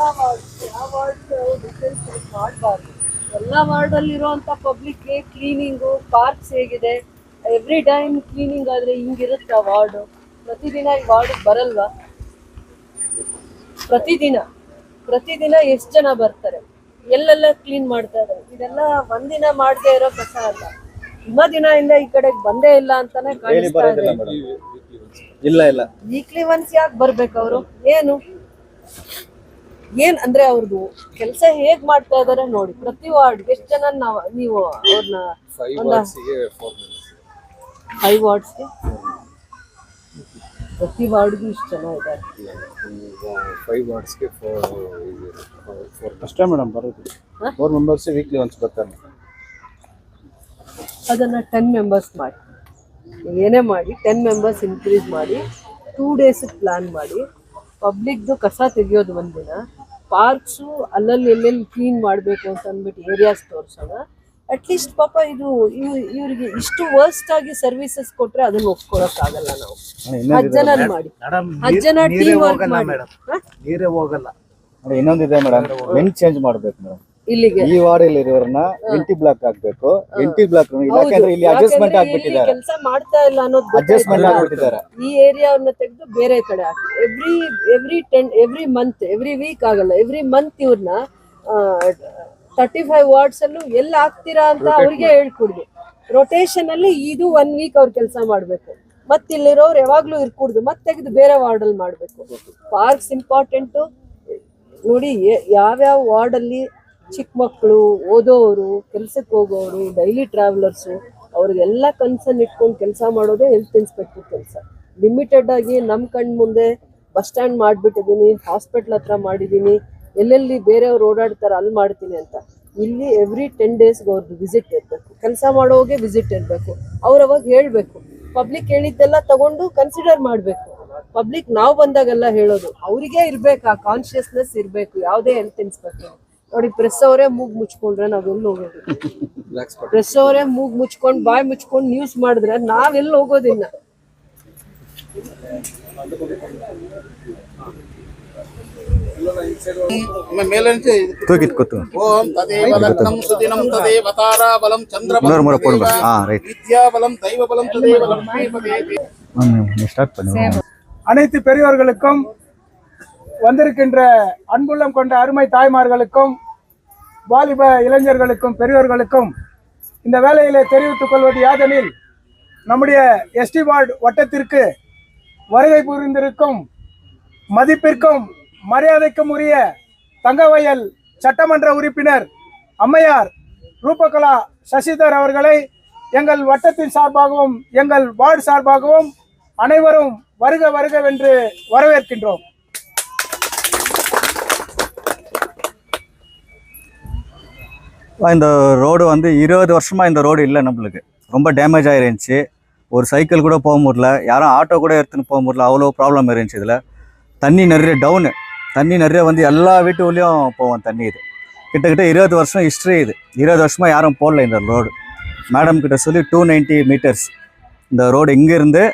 ಮಾಡಬಾರ್ದು. ಎಲ್ಲ ವಾರ್ಡಲ್ಲಿ ಇರುವಂತ ಪಬ್ಲಿಕ್ ಕ್ಲೀನಿಂಗು, ಪಾರ್ಕ್ಸ್ ಹೇಗಿದೆ, ಎವ್ರಿ ಟೈಮ್ ಕ್ಲೀನಿಂಗ್ ಆದ್ರೆ ಹಿಂಗಿರುತ್ತೆ ವಾರ್ಡ್. ಪ್ರತಿದಿನ ಈ ವಾರ್ಡ್ ಬರಲ್ವಾ? ಪ್ರತಿದಿನ ಎಷ್ಟು ಜನ ಬರ್ತಾರೆ, ಎಲ್ಲೆಲ್ಲ ಕ್ಲೀನ್ ಮಾಡ್ತಾ ಇದ್ದಾರೆ. ಇದೆಲ್ಲ ಒಂದಿನ ಮಾಡದೇ ಇರೋ ಕಸ ಅಲ್ಲ, ತುಂಬಾ ದಿನದಿಂದ ಈ ಕಡೆಗೆ ಬಂದೇ ಇಲ್ಲ ಅಂತಾನೆ ಕಾಣಿಸ್ತಾ ಇದೆ. ವೀಕ್ಲಿ ಒನ್ಸ್ ಯಾಕೆ ಬರ್ಬೇಕು ಅವರು? ಏನ್ ಅಂದ್ರೆ ಅವ್ರದ್ದು ಕೆಲಸ ಹೇಗ್ ಮಾಡ್ತಾ ಇದಾರೆ ನೋಡಿ. ಪ್ರತಿ ವಾರ್ಡ್ಗೆ ಎಷ್ಟು ಜನ ನೀವು ಅವ್ರನ್ನ 5 ವಾರ್ಡ್ಸ್ಗೆ ಪ್ರತಿ ವಾರ್ಡ್ಗೂ ಇಷ್ಟು ಜನ ಇದ್ದಾರೆ. 5 ವಾರ್ಡ್ಸ್ಗೆ ಅಷ್ಟೇ ಮೇಡಮ್ ಬರೋದು. 4 ಮೆಂಬರ್ಸ್ ವೀಕ್ಲಿ ಒನ್ಸ್ ಬರ್ತಾರೆ. ಅದನ್ನ 10 ಮೆಂಬರ್ಸ್ ಮಾಡಿ, ಏನೇ ಮಾಡಿ 10 ಮೆಂಬರ್ಸ್ ಇನ್ಕ್ರೀಸ್ ಮಾಡಿ 2 ಡೇಸ್ ಪ್ಲಾನ್ ಮಾಡಿ. ಪಬ್ಲಿಕ್ದು ಕಸ ತೆಗಿಯೋದು ಒಂದಿನ, ಪಾರ್ಕ್ಸು ಅಲ್ಲಲ್ಲಿ ಎಲ್ಲೆಲ್ಲಿ ಕ್ಲೀನ್ ಮಾಡಬೇಕು ಅಂತ ಅಂದ್ಬಿಟ್ಟು ಏರಿಯಾಸ್ ತೋರಿಸೋಣ. ಅಟ್ಲೀಸ್ಟ್ ಪಾಪ ಇವ್ರಿಗೆ ಇಷ್ಟು ವರ್ಸ್ಟ್ ಆಗಿ ಸರ್ವಿಸಸ್ ಕೊಟ್ರೆ ಅದನ್ನ ಒಪ್ಕೊಳಕ್ಕಾಗಲ್ಲ. ನಾವು 10 ಜನ ಮಾಡಿ, 10 ಜನ ಟೀಮ್ ವರ್ಕ್ ಮಾಡಿ. ನೀರೇ ಹೋಗಲ್ಲ. ಇನ್ನೊಂದಿದೆ ಮೇಡಮ್, ಮೆನ್ ಚೇಂಜ್ ಮಾಡ್ಬೇಕು ಮೇಡಮ್. ಇಲ್ಲಿಗೆ ಈ ವಾರ್ಡ್ ಇರೋರನ್ನ ಎಂಟಿ ಬ್ಲಾಕ್ ಆಗ್ಬೇಕು. ಎಂಟಿ ಬ್ಲಾಕ್ ಯಾಕಂದ್ರೆ ಇಲ್ಲಿ ಅಡ್ಜಸ್ಟ್ಮೆಂಟ್ ಆಗ್ಬಿಟ್ಟಿದ್ದಾರೆ, ಕೆಲಸ ಮಾಡ್ತಾ ಇಲ್ಲ ಅನ್ನೋದು ಅಡ್ಜಸ್ಟ್ಮೆಂಟ್ ಆಗ್ಬಿಟ್ಟಿದ್ದಾರೆ. ಈ ಏರಿಯಾವನ್ನ ತೆಗೆದು ಬೇರೆ ಕಡೆ ಹಾಕಿ. ಎವ್ರಿ ಮಂತ್, ಎವ್ರಿ ವೀಕ್ ಆಗಲ್ಲ, ಎವ್ರಿ ಮಂತ್ ಇವ್ರನ್ನ 35 ವಾರ್ಡ್ಸ್ ಅಲ್ಲೂ ಎಲ್ಲಿ ಹಾಕ್ತೀರಾ ಅಂತ ಅವ್ರಿಗೆ ಹೇಳ್ಕೊಡ್ದು. ರೊಟೇಷನ್ ಅಲ್ಲಿ ಇದು 1 ವೀಕ್ ಅವ್ರು ಕೆಲಸ ಮಾಡ್ಬೇಕು. ಮತ್ ಇಲ್ಲಿರೋರು ಯಾವಾಗ್ಲೂ ಇರ್ಕೂಡ್ದು, ಮತ್ತೆ ತೆಗೆದು ಬೇರೆ ವಾರ್ಡ್ ಅಲ್ಲಿ ಮಾಡ್ಬೇಕು. ಪಾರ್ಕ್ಸ್ ಇಂಪಾರ್ಟೆಂಟ್ ನೋಡಿ. ಯಾವ್ಯಾವ ವಾರ್ಡ್ ಅಲ್ಲಿ ಚಿಕ್ಕ ಮಕ್ಕಳು, ಓದೋರು, ಕೆಲ್ಸಕ್ಕೆ ಹೋಗೋರು, ಡೈಲಿ ಟ್ರಾವೆಲರ್ಸು, ಅವ್ರಿಗೆಲ್ಲ ಕನ್ಸರ್ನ್ ಇಟ್ಕೊಂಡು ಕೆಲಸ ಮಾಡೋದೇ ಹೆಲ್ತ್ ಇನ್ಸ್ಪೆಕ್ಟರ್ ಕೆಲಸ. ಲಿಮಿಟೆಡ್ ಆಗಿ ನಮ್ಮ ಕಣ್ ಮುಂದೆ ಬಸ್ ಸ್ಟ್ಯಾಂಡ್ ಮಾಡಿಬಿಟ್ಟಿದ್ದೀನಿ, ಹಾಸ್ಪಿಟ್ಲ್ ಹತ್ರ ಮಾಡಿದ್ದೀನಿ, ಎಲ್ಲೆಲ್ಲಿ ಬೇರೆಯವ್ರು ಓಡಾಡ್ತಾರೆ ಅಲ್ಲಿ ಮಾಡ್ತೀನಿ ಅಂತ. ಇಲ್ಲಿ ಎವ್ರಿ 10 ಡೇಸ್ಗೆ ಅವ್ರದ್ದು ವಿಸಿಟ್ ಇರಬೇಕು. ಕೆಲಸ ಮಾಡೋಗೆ ವಿಸಿಟ್ ಇರಬೇಕು. ಅವ್ರು ಅವಾಗ ಹೇಳಬೇಕು. ಪಬ್ಲಿಕ್ ಹೇಳಿದ್ದೆಲ್ಲ ತಗೊಂಡು ಕನ್ಸಿಡರ್ ಮಾಡಬೇಕು. ಪಬ್ಲಿಕ್ ನಾವು ಬಂದಾಗೆಲ್ಲ ಹೇಳೋದು ಅವರಿಗೆ ಇರಬೇಕು, ಆ ಕಾನ್ಶಿಯಸ್ನೆಸ್ ಇರಬೇಕು ಯಾವುದೇ ಹೆಲ್ತ್ ಇನ್ಸ್ಪೆಕ್ಟರ್. ನೋಡಿ, ಪ್ರೆಸ್ ಅವರೇ ಮೂಗ್ ಮುಚ್ಕೊಂಡ್ರೆ ನಾವೆಲ್ಲಿ ಹೋಗೋದು? ಪ್ರೆಸ್ ಅವರೇ ಮೂಗ್ ಮುಚ್ಕೊಂಡು ಬಾಯಿ ಮುಚ್ಕೊಂಡು ನ್ಯೂಸ್ ಮಾಡಿದ್ರೆ ನಾವೆಲ್ಲಿ ಹೋಗೋದಿಲ್ಲ. அனைத்து பெரியவர்களுக்கும், வந்திருக்கின்ற அன்புள்ளம் கொண்ட அருமை தாய்மார்களுக்கும், வாலிப இளைஞர்களுக்கும், பெரியவர்களுக்கும் இந்த வேளையிலே தெரிவித்துக் கொள்வது யாதெனில், நம்முடைய எஸ்டி வார்டு வட்டத்திற்கு வருகை புரிந்திருக்கும் மதிப்பிற்கும் மரியாதைக்கும் உரிய தங்கவயல் சட்டமன்ற உறுப்பினர் அம்மையார் ரூபகலா சசிதர் அவர்களை எங்கள் வட்டத்தின் சார்பாகவும் எங்கள் வார்டு சார்பாகவும் அனைவரும் வருக வருகவென்று வரவேற்கின்றோம். இந்த ரோடு வந்து 20 வருஷமாக இந்த ரோடு இல்லை, நம்மளுக்கு ரொம்ப டேமேஜ் ஆகிருந்துச்சு. ஒரு சைக்கிள் கூட போக முடியல, யாரும் ஆட்டோ கூட எடுத்துன்னு போக முடியல, அவ்வளோ ப்ராப்ளம் இருந்துச்சு. இதில் தண்ணி நிறைய தண்ணி நிறைய வந்து எல்லா வீட்டுக்குள்ளேயும் போவோம் தண்ணி. இது கிட்டத்தட்ட 20 வருஷம் ஹிஸ்ட்ரி. இது 20 வருஷமாக யாரும் போடல இந்த ரோடு. மேடம் கிட்ட சொல்லி 290 மீட்டர்ஸ் இந்த ரோடு இங்கேருந்து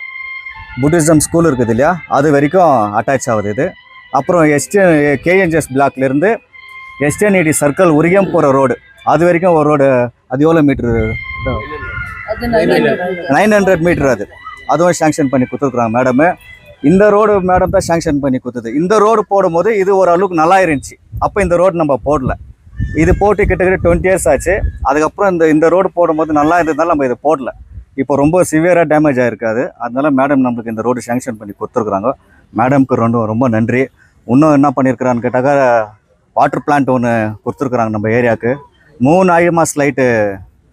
புத்திசம் ஸ்கூல் இருக்குது இல்லையா, அது வரைக்கும் அட்டாச் ஆகுது இது. அப்புறம் கேஎன்ஜிஎஸ் பிளாக்லேருந்து எஸ்டிஎன்இடி சர்க்கிள் உரியம் போகிற ரோடு, அது வரைக்கும் ஒரு ரோடு. அது எவ்வளோ மீட்ரு? 900 மீட்டர். அதுவும் சேங்ஷன் பண்ணி கொடுத்துருக்குறாங்க மேடமு. இந்த ரோடு மேடம் தான் சேங்ஷன் பண்ணி கொடுத்தது. இந்த ரோடு போடும்போது இது ஒரு அளவுக்கு நல்லா இருந்துச்சு. அப்போ இந்த ரோடு நம்ம போடல. இது போட்டு கிட்டத்தட்ட 20 இயர்ஸ் ஆச்சு. அதுக்கப்புறம் இந்த ரோடு போடும்போது நல்லா இருந்ததுனால நம்ம இது போடல. இப்போ ரொம்ப சிவியராக டேமேஜ் ஆகிருக்காது. அதனால மேடம் நம்மளுக்கு இந்த ரோடு சேங்ஷன் பண்ணி கொடுத்துருக்குறாங்க. மேடம்க்கு ரொம்ப நன்றி. இன்னும் என்ன பண்ணியிருக்கிறான்னு கேட்டாக்கா, வாட்டர் பிளான்ட் ஒன்று கொடுத்துருக்குறாங்க நம்ம ஏரியாவுக்கு. 3 ஐமாஸ் லைட்டு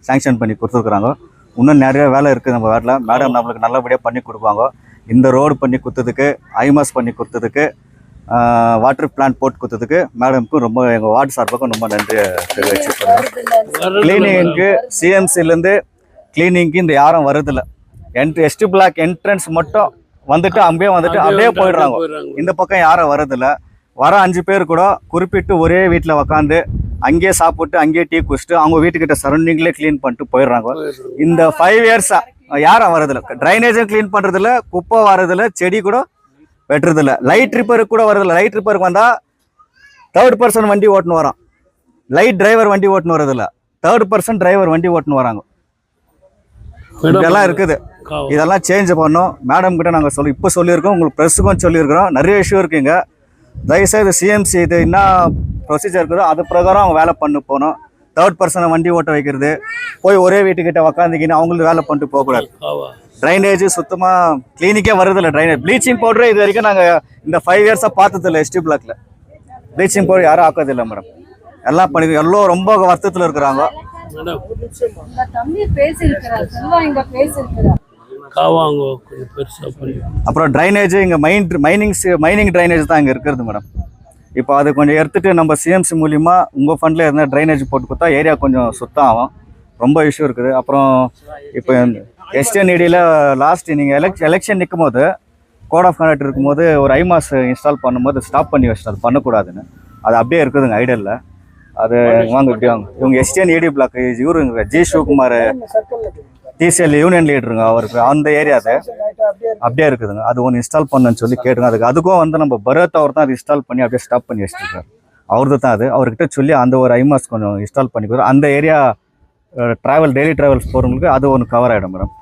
சேங்ஷன் பண்ணி கொடுத்துருக்குறாங்க. இன்னும் நிறைய வேலை இருக்குது நம்ம வார்டில். மேடம் நம்மளுக்கு நல்லபடியாக பண்ணி கொடுப்பாங்க. இந்த ரோடு பண்ணி கொடுத்ததுக்கு, ஐமாஸ் பண்ணி கொடுத்ததுக்கு, வாட்டர் பிளான்ட் போட்டு கொடுத்ததுக்கு மேடம்க்கும் ரொம்ப, எங்கள் வார்டு சார்பாக ரொம்ப நன்றி தெரிவிச்சுக்கிறேன். கிளீனிங்க்கு சிஎம்சிலேருந்து கிளீனிங்க்கு இந்த யாரும் வருதில்லை. எஸ்டி பிளாக் என்ட்ரன்ஸ் மட்டும் வந்துட்டு அப்படியே போயிடுறாங்க. இந்த பக்கம் யாரும் வரதில்லை. வர 5 பேர் கூட குறிப்பிட்டு ஒரே வீட்டில் உக்காந்து அங்கேயே சாப்பிட்டு அங்கேயே டீ குடிச்சிட்டு அவங்க வீட்டுக்கிட்ட சரௌண்டிங்லேயே க்ளீன் பண்ணிட்டு போயிடுறாங்க. இந்த 5 இயர்ஸாக யாரும் வரதில்லை. ட்ரைனேஜும் க்ளீன் பண்ணுறதில்ல, குப்பை வரதில்லை, செடி கூட வெட்டுறதில்ல, லைட் ரிப்பேருக்கு கூட வரதில்லை. லைட் ரிப்பேருக்கு வந்தால் தேர்ட் பர்சன் வண்டி ஓட்டுன்னு வரான். லைட் டிரைவர் வண்டி ஓட்டுன்னு வரதில்ல, தேர்ட் பர்சன் டிரைவர் வண்டி ஓட்டுன்னு வராங்க. இதெல்லாம் இருக்குது. இதெல்லாம் சேஞ்ச் பண்ணோம். மேடம் கிட்ட நாங்கள் இப்போ சொல்லியிருக்கோம், உங்களுக்கு ப்ரெஸ்ஸுக்கும் சொல்லியிருக்கிறோம். நிறைய இஷ்யூ இருக்குங்க. தயவுசெய்து சிஎம்சி இது என்ன ப்ரொசீஜர் இருக்குதோ அது பிரகாரம் அவங்க வேலை பண்ணி போகணும். தேர்ட் பர்சனை வண்டி ஓட்ட வைக்கிறது, போய் ஒரே வீட்டுக்கிட்ட உக்காந்துக்கின்னு அவங்களுக்கு வேலை பண்ணிட்டு போகக்கூடாது. ட்ரைனேஜ் சுத்தமாக கிளினிக்கே வருதில்லை. ட்ரைனேஜ் ப்ளீச்சிங் பவுடரே இது வரைக்கும் நாங்கள் இந்த 5 இயர்ஸாக பார்த்ததில்லை. எஸ்டி பிளாக்ல ப்ளீச்சிங் பவுடர் யாரும் ஆக்கதில்லை மேடம். எல்லாம் பண்ணி எல்லாம் ரொம்ப வருத்தத்தில் இருக்கிறாங்க. அப்புறம் ட்ரைனேஜ் இங்கே மைனிங் ட்ரைனேஜ் தான் இங்கே இருக்கிறது மேடம். இப்போ அது கொஞ்சம் எடுத்துட்டு நம்ம சிஎம்சி மூலிமா உங்கள் ஃபண்டில் இருந்தால் ட்ரைனேஜ் போட்டு கொடுத்தா ஏரியா கொஞ்சம் சுத்தம் ஆகும். ரொம்ப இஷ்யூ இருக்குது. அப்புறம் இப்போ எஸ்டிஎன்இடியில் லாஸ்ட் நீங்கள் எலெக்ஷன் நிற்கும் போது கோட் ஆஃப் கண்டக்ட் இருக்கும்போது ஒரு ஐமாஸ் இன்ஸ்டால் பண்ணும்போது ஸ்டாப் பண்ணி வச்சுட்டு அது பண்ணக்கூடாதுன்னு அது அப்படியே இருக்குதுங்க ஐடியலில். அது வாங்க இப்படி வாங்க. இவங்க எஸ்டிஎன்இடி பிளாக் இவருங்க ஜி சிவகுமார் டிசிஎல் யூனியன் லீடருங்க, அவருக்கு அந்த ஏரியா அது அப்படியே இருக்குதுங்க. அது ஒன்று இன்ஸ்டால் பண்ணுன்னு சொல்லி கேட்டுங்க. அதுக்கும் நம்ம பரத் அவர் தான் அது இன்ஸ்டால் பண்ணி அப்படியே ஸ்டாப் பண்ணி வச்சுருக்காரு. அவரது தான் அது. அவர்கிட்ட சொல்லி அந்த ஒரு ஐமாஸ் கொஞ்சம் இன்ஸ்டால் பண்ணிக்கிறோம். அந்த ஏரியா டெய்லி ட்ராவல்ஸ் போகிறவங்களுக்கு அது ஒன்று கவர் ஆகிடும் மேடம்.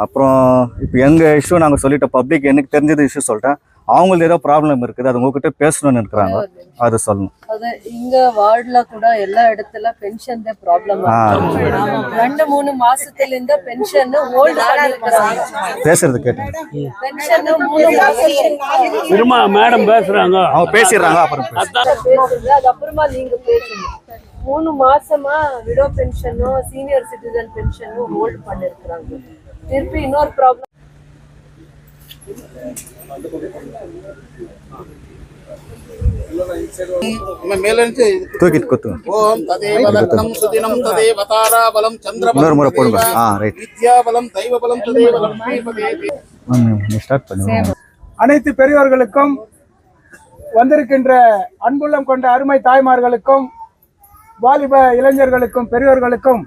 அப்புறம் இப்போ எங்கள் இஷ்யூ நாங்கள் சொல்லிட்டோம். பப்ளிக் எனக்கு தெரிஞ்சது இஷ்யூ சொல்லிட்டேன். அவங்களுக்கு ஏதோ ப்ராப்ளம் இருக்குது, அது உங்ககிட்ட பேசணும்னு இருக்கிறாங்க, அது சொல்லணும். அது இங்க வார்டுல கூட எல்லா இடத்துல பென்ஷன் ப்ராப்ளம் 2-3 மாசத்துல பென்ஷன் ஹோல்ட் பண்ணிருக்காங்க. பேசுறது கேட்டு பென்ஷன் 3 மாசம் திரும்ப மேடம் பேசுறாங்க, அவங்க பேசிடுறாங்க. அப்புறம் அது அப்புறமா நீங்க பேசுங்க. 3 மாசமா விடோ பென்ஷனும் சீனியர் சிட்டிசன் பென்ஷனும் ஹோல்ட் பண்ணிருக்காங்க. திருப்பி இன்னொரு ப்ராப்ளம் தூக்கிட்டு கொத்துங்க. ஓம் ததேவ லக்னம் சுதினம் ததேவ தாராபலம் சந்திரபலம் முறை போடுங்க. ரைட். வித்யாபலம் தெய்வபலம் ததேவ லக்ஷ்மிபதே. ஸ்டார்ட் பண்ணுங்க. அனைத்து பெரியவர்களுக்கும் வந்திருக்கின்ற அன்புள்ளம் கொண்ட அருமை தாய்மார்களுக்கும் வாலிப இளைஞர்களுக்கும் பெரியோர்களுக்கும்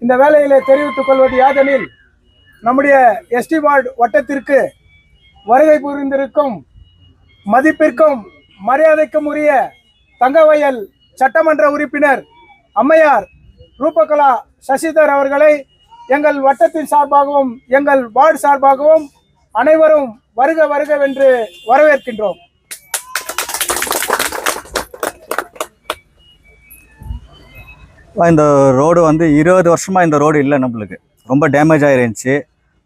இந்த வேளையிலே தெரிவித்துக் கொள்வது யாதெனில், நம்முடைய எஸ்டி வார்டு வட்டத்திற்கு வருகை புரிந்திருக்கும் மதிப்பிற்கும் மரியாதைக்கும் உரிய தங்கவயல் சட்டமன்ற உறுப்பினர் அம்மையார் ரூபகலா சசிதர் அவர்களை எங்கள் வட்டத்தின் சார்பாகவும் எங்கள் வார்டு சார்பாகவும் அனைவரும் வருக வருகவென்று வரவேற்கின்றோம். இந்த ரோடு 20 வருஷமாக இந்த ரோடு இல்லை, நம்மளுக்கு ரொம்ப டேமேஜ் ஆகிருந்துச்சு.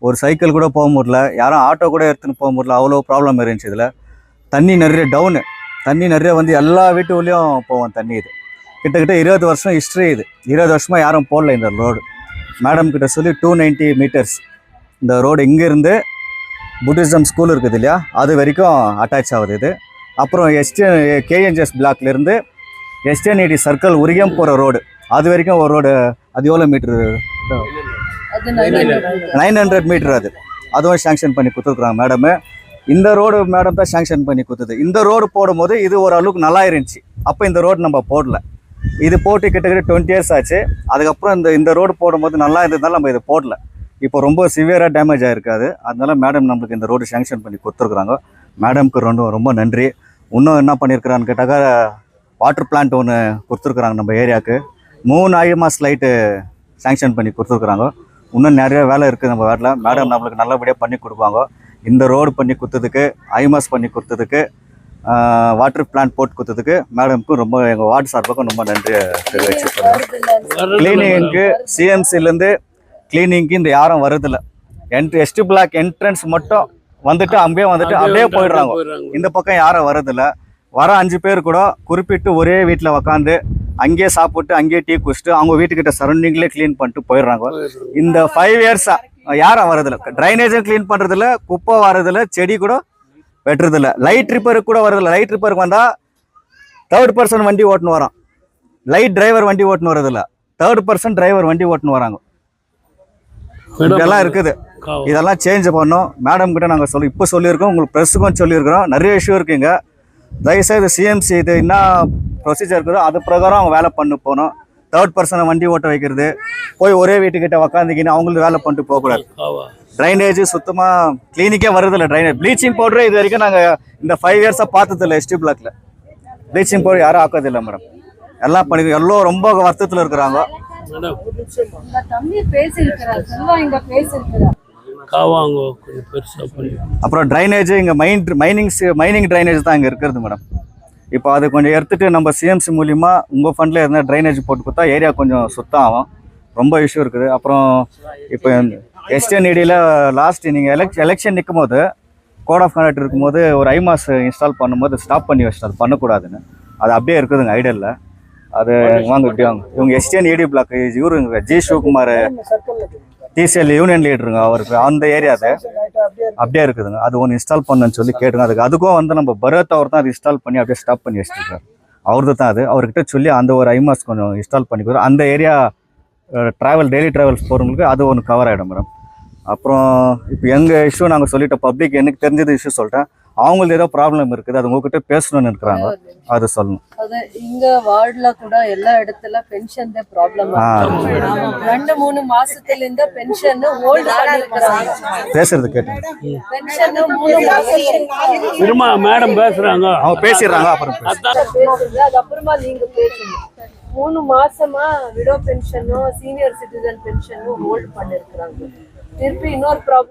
ஒரு சைக்கிள் கூட போக முடியல, யாரும் ஆட்டோ கூட எடுத்துன்னு போக முடியல, அவ்வளோ ப்ராப்ளம் இருந்துச்சு. இதில் தண்ணி நிறைய தண்ணி நிறைய எல்லா வீட்டுக்குள்ளேயும் போவோம் தண்ணி. இது கிட்டத்தட்ட 20 வருஷம் ஹிஸ்ட்ரி. இது 20 வருஷமாக யாரும் போடல இந்த ரோடு. மேடம் கிட்ட சொல்லி 290 மீட்டர்ஸ் இந்த ரோடு இங்கேருந்து புத்திசம் ஸ்கூல் இருக்குது இல்லையா, அது வரைக்கும் அட்டாச் ஆகுது இது. அப்புறம் கேஎன்ஜிஎஸ் பிளாக்லேருந்து எஸ்டிஎன்இடி சர்க்கிள் உரியம் போகிற ரோடு அது வரைக்கும் ஒரு ரோடு. அது எவ்வளோ மீட்ரு? 900 மீட்டர். அதுவும் சேங்ஷன் பண்ணி கொடுத்துருக்குறாங்க மேடமு. இந்த ரோடு மேடம் தான் சேங்ஷன் பண்ணி கொடுத்தது. இந்த ரோடு போடும்போது இது ஒரு அளவுக்கு நல்லா இருந்துச்சு. அப்போ இந்த ரோடு நம்ம போடல. இது போட்டு கிட்டத்தட்ட 20 இயர்ஸ் ஆச்சு. அதுக்கப்புறம் இந்த ரோடு போடும்போது நல்லா இருந்ததுனால நம்ம இது போடல. இப்போ ரொம்ப சிவியராக டேமேஜ் ஆகிருக்காது. அதனால மேடம் நம்மளுக்கு இந்த ரோடு சேங்ஷன் பண்ணி கொடுத்துருக்குறாங்க. மேடம்க்கு ரொம்ப நன்றி. இன்னும் என்ன பண்ணியிருக்கிறான்னு கேட்டாக்கா, வாட்டர் பிளான்ட் ஒன்று கொடுத்துருக்குறாங்க நம்ம ஏரியாவுக்கு. 3 ஐமாஸ் லைட்டு சேங்ஷன் பண்ணி கொடுத்துருக்குறாங்க. இன்னும் நிறைய வேலை இருக்குது நம்ம வார்டில். மேடம் நம்மளுக்கு நல்லபடியாக பண்ணி கொடுப்பாங்க. இந்த ரோடு பண்ணி கொடுத்ததுக்கு, ஐமாஸ் பண்ணி கொடுத்ததுக்கு, வாட்டர் பிளான்ட் போட்டு கொடுத்ததுக்கு மேடம்க்கும் ரொம்ப எங்கள் வார்டு சார்பாக ரொம்ப நன்றி தெரிவிச்சுக்கிறோம். கிளீனிங்க்கு சிஎம்சிலேருந்து கிளீனிங்க்கு இந்த யாரும் வருதில்லை. எஸ்டி பிளாக் என்ட்ரன்ஸ் மட்டும் அப்படியே போயிடுறாங்க. இந்த பக்கம் யாரும் வரதில்லை. வர 5 பேர் கூட குறிப்பிட்டு ஒரே வீட்டில் உக்காந்து அங்கேயே சாப்பிட்டு அங்கேயே டீ குடிச்சிட்டு அவங்க வீட்டுக்கிட்ட சரௌண்டிங்லேயே க்ளீன் பண்ணிட்டு போயிடுறாங்க. இந்த 5 இயர்ஸாக யாரும் வரதில்லை. ட்ரைனேஜும் க்ளீன் பண்ணுறதில்ல, குப்பை வரதில்லை, செடி கூட வெட்டுறதில்ல. லைட் ரிப்பேருக்கு கூட வரதில்லை. லைட் ரிப்பேருக்கு வந்தால் தேர்ட் பர்சன் வண்டி ஓட்டுன்னு வரான். லைட் டிரைவர் வண்டி ஓட்டுன்னு வரதில்லை, தேர்ட் பர்சன் டிரைவர் வண்டி ஓட்டுன்னு வராங்க. இதெல்லாம் இருக்குது. இதெல்லாம் சேஞ்ச் பண்ணோம். மேடம் கிட்ட நாங்கள் இப்போ சொல்லியிருக்கோம், உங்களுக்கு ப்ரெஸ்ஸுக்கும் சொல்லியிருக்கிறோம். நிறைய இஷ்யூ இருக்குங்க. தயவுசெய்து சிஎம்சி இது என்ன ப்ரொசீஜர் இருக்குதோ அது பிரகாரம் அவங்க வேலை பண்ணி போகணும். தேர்ட் பர்சனை வண்டி ஓட்ட வைக்கிறது, போய் ஒரே வீட்டுக்கிட்ட உக்காந்துக்கின்னு அவங்களுக்கு வேலை பண்ணிட்டு போகக்கூடாது. ட்ரைனேஜ் சுத்தமாக கிளினிக்கே வருதில்லை. ட்ரைனேஜ் ப்ளீச்சிங் பவுடரே இது வரைக்கும் நாங்கள் இந்த 5 இயர்ஸாக பார்த்ததில்லை எஸ்டி பிளாக்ல. ப்ளீச்சிங் பவுடர் யாரும் ஆக்கதில்லை மேடம். எல்லாம் பண்ணி எல்லாம் ரொம்ப வருத்தத்தில் இருக்கிறாங்க. உங்க தம்பி பேசியிருக்கிறார், செல்வா இங்க பேசியிருக்கிறார். காவாங்க கொஞ்சம் பெருசாக பண்ணி. அப்புறம் ட்ரைனேஜ் இங்கே மைனிங் ட்ரைனேஜ் தான் இங்கே இருக்கிறது மேடம். இப்போ அது கொஞ்சம் எடுத்துட்டு நம்ம சிஎம்சி மூலிமா உங்கள் ஃபண்டில் இருந்தால் ட்ரைனேஜ் போட்டு கொடுத்தா ஏரியா கொஞ்சம் சுத்தம் ஆகும். ரொம்ப இஷ்யூ இருக்குது. அப்புறம் இப்போ எஸ்டிஎன்இடியில் லாஸ்ட் நீங்கள் எலெக்ஷன் நிற்கும் போது கோட் ஆஃப் கண்டக்ட் இருக்கும்போது ஒரு ஐமாஸ் இன்ஸ்டால் பண்ணும்போது ஸ்டாப் பண்ணி வச்சுட்டு அது பண்ணக்கூடாதுன்னு அது அப்படியே இருக்குதுங்க ஐடியலில். அது வாங்க இப்படி வாங்க. இவங்க எஸ்டிஎன்இடி பிளாக் இவருங்க ஜி சிவகுமார் டிசிஎல் யூனியன் லீடருங்க, அவருக்கு அந்த ஏரியா அது அப்படியே இருக்குதுங்க. அது ஒன்று இன்ஸ்டால் பண்ணுன்னு சொல்லி கேட்டுங்க. அதுக்கும் வந்து நம்ம பரத் அவர் தான் அது இன்ஸ்டால் பண்ணி அப்படியே ஸ்டாப் பண்ணி வச்சுருக்காரு. அவரது தான் அது. அவர்கிட்ட சொல்லி அந்த ஒரு ஐமாஸ் கொஞ்சம் இன்ஸ்டால் பண்ணிக்கிறோம். அந்த ஏரியா டெய்லி ட்ராவல்ஸ் போகிறவங்களுக்கு அது ஒன்று கவர் ஆகிடும் மேடம். அப்புறம் இப்போ எங்கள் இஷ்யூ நாங்கள் சொல்லிட்டோம், பப்ளிக் எனக்கு தெரிஞ்சது இஷ்யூ சொல்லிட்டேன். அவங்களுக்கு ஏதோ ப்ராப்ளம் இருக்குது, அது உங்ககிட்ட பேசணும்னு இருக்கிறாங்க, அது சொல்லணும். அது இங்க வார்டுல கூட எல்லா இடத்துல பென்ஷன் தான் ப்ராப்ளம். 2-3 மாசத்துல இந்த பென்ஷன் ஹோல்ட் பண்ணிருக்காங்க. பேசுறது கேட்டு பென்ஷன் 3 மாசம் திரும்ப மேடம் பேசுறாங்க, அவங்க பேசிடுறாங்க. அப்புறம் பேசுறது அது அப்புறமா நீங்க பேசுங்க. 3 மாசமா விடோ பென்ஷனும் சீனியர் சிட்டிசன் பென்ஷனும் ஹோல்ட் பண்ணிருக்காங்க. திருப்பி இன்னொரு ப்ராப்ளம்